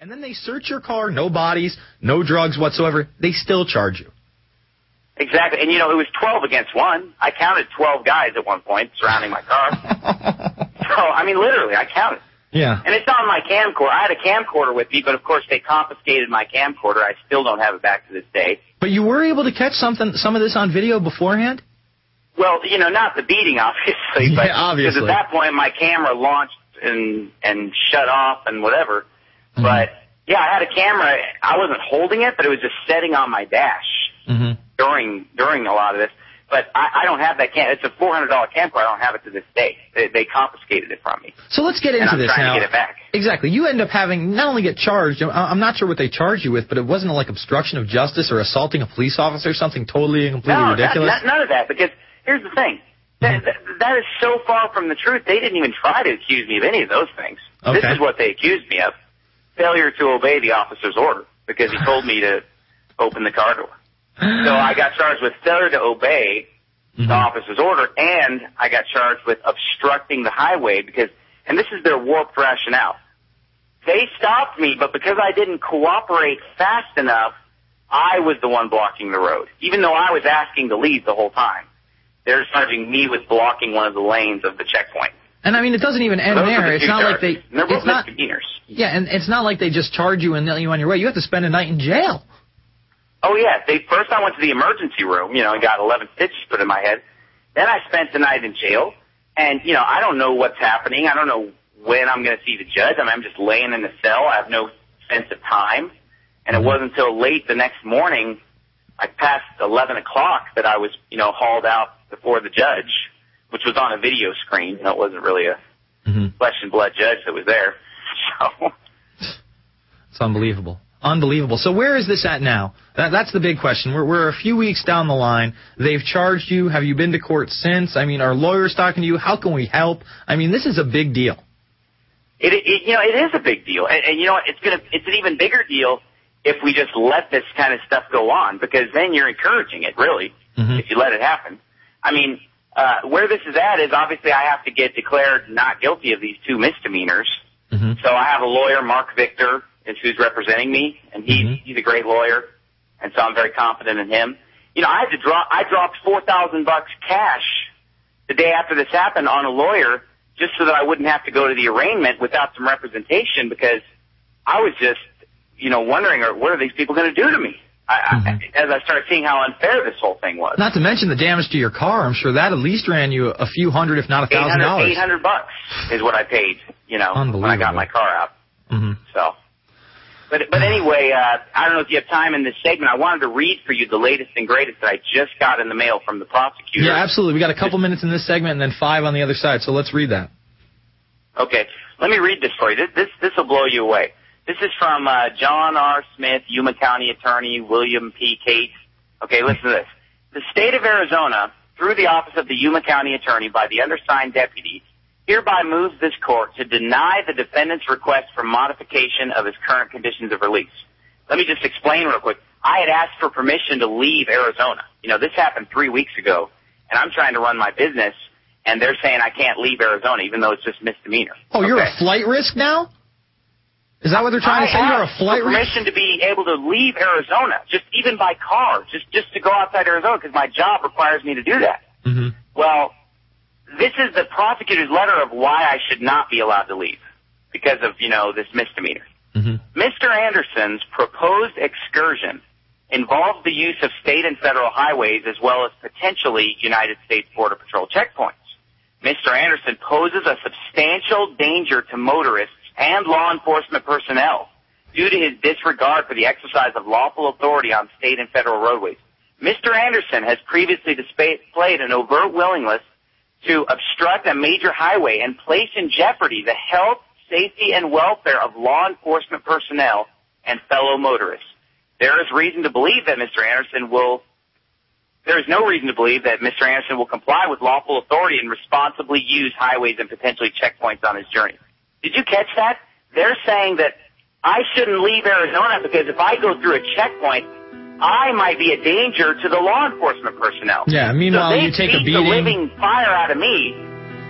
And then they search your car, no bodies, no drugs whatsoever. They still charge you. Exactly. And, it was 12 against 1. I counted 12 guys at one point surrounding my car. So, literally, I counted. Yeah. And it's on my camcorder. I had a camcorder with me, but, of course, they confiscated my camcorder. I still don't have it back to this day. But you were able to catch some of this on video beforehand? Well, not the beating, obviously. But obviously. Because at that point, my camera launched and shut off and whatever. Mm-hmm. But, yeah, I had a camera. I wasn't holding it, but it was just setting on my dash during a lot of this. But I don't have that camera. It's a $400 camcorder. I don't have it to this day. They confiscated it from me. So let's get into this now. I'm trying to get it back. Exactly. You end up having not only get charged, I'm not sure what they charged you with, but it wasn't like obstruction of justice or assaulting a police officer, something totally and completely ridiculous? No, none of that, because here's the thing. That is so far from the truth. They didn't even try to accuse me of any of those things. Okay. This is what they accused me of. Failure to obey the officer's order, because he told me to open the car door. So I got charged with failure to obey the officer's order, and I got charged with obstructing the highway because, and this is their warped rationale. They stopped me, but because I didn't cooperate fast enough, I was the one blocking the road, even though I was asking to leave the whole time. They're charging me with blocking one of the lanes of the checkpoint. And it doesn't even end there. It's not like they. They're both misdemeanors. Yeah, and it's not like they just charge you and nail you on your way. You have to spend a night in jail. Oh, yeah. First I went to the emergency room, and got 11 stitches put in my head. Then I spent the night in jail. And, I don't know what's happening. I don't know when I'm going to see the judge. I'm just laying in the cell. I have no sense of time. And it wasn't until late the next morning, like past 11 o'clock, that I was, hauled out before the judge, which was on a video screen. It wasn't really a flesh and blood judge that was there. So it's unbelievable. Unbelievable. So where is this at now? That's the big question. We're a few weeks down the line. They've charged you. Have you been to court since? Are lawyers talking to you? How can we help? This is a big deal. It is a big deal. And it's an even bigger deal if we just let this kind of stuff go on, because then you're encouraging it, really, if you let it happen. Where this is at is obviously I have to get declared not guilty of these 2 misdemeanors. So I have a lawyer, Mark Victor, is who's representing me, and he's a great lawyer, and so I'm very confident in him. I dropped $4,000 cash the day after this happened on a lawyer just so that I wouldn't have to go to the arraignment without some representation, because I was just, wondering, what are these people going to do to me? As I started seeing how unfair this whole thing was. Not to mention the damage to your car. I'm sure that at least ran you a few hundred, if not $1,000. $800 is what I paid, when I got my car out. So. But anyway, I don't know if you have time in this segment. I wanted to read for you the latest and greatest that I just got in the mail from the prosecutor. Yeah, absolutely. We got a couple minutes in this segment and then 5 on the other side, so let's read that. Okay. Let me read this for you. This will blow you away. This is from John R. Smith, Yuma County Attorney, William P. Cates. Okay, listen to this. The state of Arizona, through the office of the Yuma County Attorney by the undersigned deputy, hereby moves this court to deny the defendant's request for modification of his current conditions of release. Let me just explain real quick. I had asked for permission to leave Arizona. This happened 3 weeks ago, and I'm trying to run my business, and they're saying I can't leave Arizona, even though it's just misdemeanor. Oh, you're a flight risk now? Is that what they're trying to say? You're a flight risk? Permission to be able to leave Arizona, just even by car, just to go outside Arizona, because my job requires me to do that. Well, this is the prosecutor's letter of why I should not be allowed to leave because of, this misdemeanor. Mr. Anderson's proposed excursion involves the use of state and federal highways as well as potentially United States Border Patrol checkpoints. Mr. Anderson poses a substantial danger to motorists and law enforcement personnel due to his disregard for the exercise of lawful authority on state and federal roadways. Mr. Anderson has previously displayed an overt willingness to obstruct a major highway and place in jeopardy the health, safety, and welfare of law enforcement personnel and fellow motorists. There is no reason to believe that Mr. Anderson will comply with lawful authority and responsibly use highways and potentially checkpoints on his journey. Did you catch that? They're saying that I shouldn't leave Arizona because if I go through a checkpoint, I might be a danger to the law enforcement personnel. Yeah, meanwhile, so you take a beating. They beat the living fire out of me,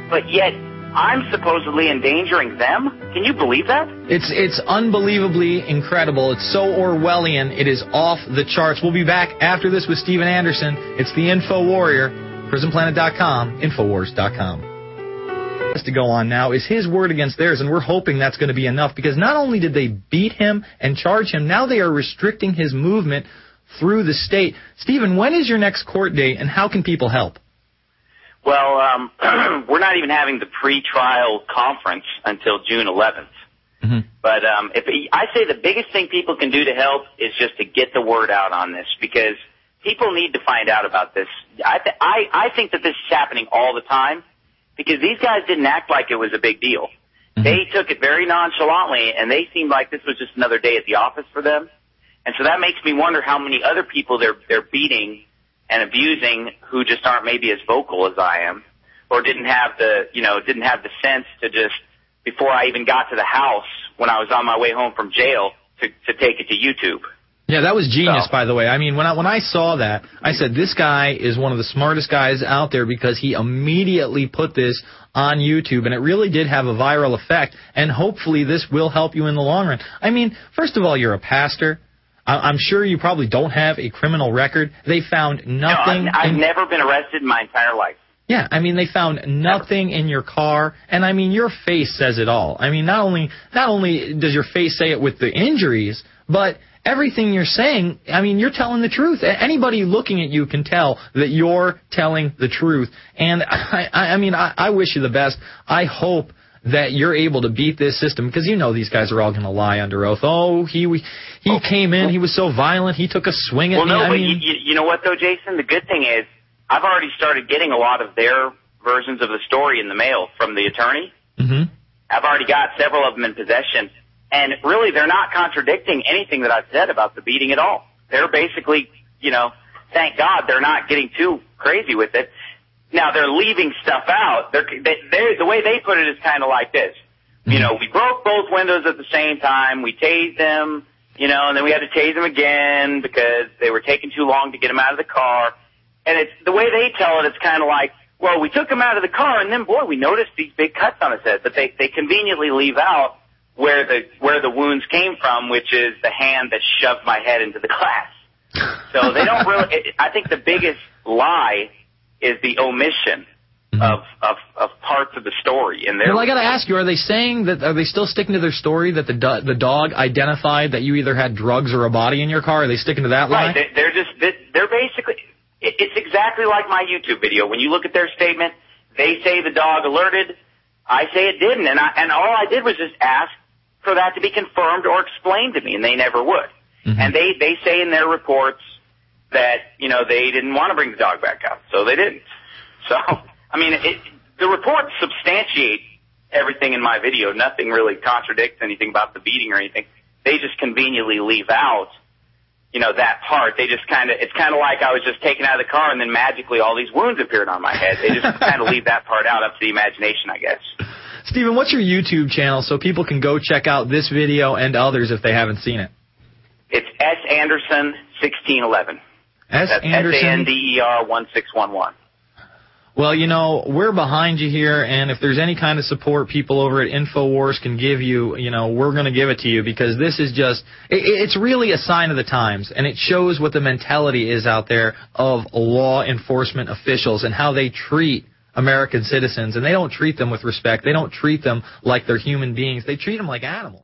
but yet I'm supposedly endangering them? Can you believe that? It's unbelievably incredible. It's so Orwellian. It is off the charts. We'll be back after this with Steven Anderson. It's the Info Warrior. PrisonPlanet.com, Infowars.com. To go on now is his word against theirs, and we're hoping that's going to be enough, because not only did they beat him and charge him, now they are restricting his movement through the state. Stephen, when is your next court date, and how can people help? Well, we're not even having the pre-trial conference until June 11th. Mm-hmm. But I say the biggest thing people can do to help is just to get the word out on this, because people need to find out about this. I think that this is happening all the time, because these guys didn't act like it was a big deal. Mm-hmm. They took it very nonchalantly, and they seemed like this was just another day at the office for them. And so that makes me wonder how many other people they're beating and abusing who just aren't maybe as vocal as I am, or didn't have the sense to just, before I even got to the house when I was on my way home from jail, to take it to YouTube. Yeah, that was genius, by the way. I mean, when I saw that, I said, this guy is one of the smartest guys out there, because he immediately put this on YouTube, and it really did have a viral effect, and hopefully this will help you in the long run. I mean, first of all, you're a pastor. I'm sure you probably don't have a criminal record. They found nothing. No, I've never been arrested in my entire life. Yeah, I mean, they found nothing in your car, and I mean, your face says it all. I mean, not only does your face say it with the injuries, but everything you're saying, I mean, you're telling the truth. Anybody looking at you can tell that you're telling the truth. And I wish you the best. I hope that you're able to beat this system, because you know these guys are all going to lie under oath. Oh, he came in, he was so violent, he took a swing at me. Well, no, but you know what, though, Jason? The good thing is I've already started getting a lot of their versions of the story in the mail from the attorney. Mm-hmm. I've already got several of them in possession. And really, they're not contradicting anything that I've said about the beating at all. They're basically, thank God they're not getting too crazy with it. Now, they're leaving stuff out. The way they put it is kind of like this. We broke both windows at the same time. We tased them, and then we had to tase them again because they were taking too long to get them out of the car. And it's the way they tell it, it's kind of like, well, we took him out of the car, and then, boy, we noticed these big cuts on his head. But they conveniently leave out where the wounds came from, which is the hand that shoved my head into the glass. So they don't really. I think the biggest lie is the omission of parts of the story. Well, I got to ask you: are they still sticking to their story that the dog identified that you either had drugs or a body in your car? Are they sticking to that lie? Right. They're basically. It's exactly like my YouTube video. When you look at their statement, they say the dog alerted. I say it didn't, and all I did was just ask for that to be confirmed or explained to me, and they never would. Mm-hmm. And they say in their reports that, they didn't want to bring the dog back out, so they didn't. So, I mean, the reports substantiate everything in my video. Nothing really contradicts anything about the beating or anything. They just conveniently leave out, that part. It's kind of like I was just taken out of the car and then magically all these wounds appeared on my head. They just kind of leave that part out, up to the imagination, I guess. Stephen, what's your YouTube channel so people can go check out this video and others if they haven't seen it? It's S. Anderson 1611. S. Anderson? SANDER 1611. Well, we're behind you here, and if there's any kind of support people over at InfoWars can give you, we're going to give it to you, because this is just, it's really a sign of the times, and it shows what the mentality is out there of law enforcement officials and how they treat American citizens, and they don't treat them with respect. They don't treat them like they're human beings. They treat them like animals.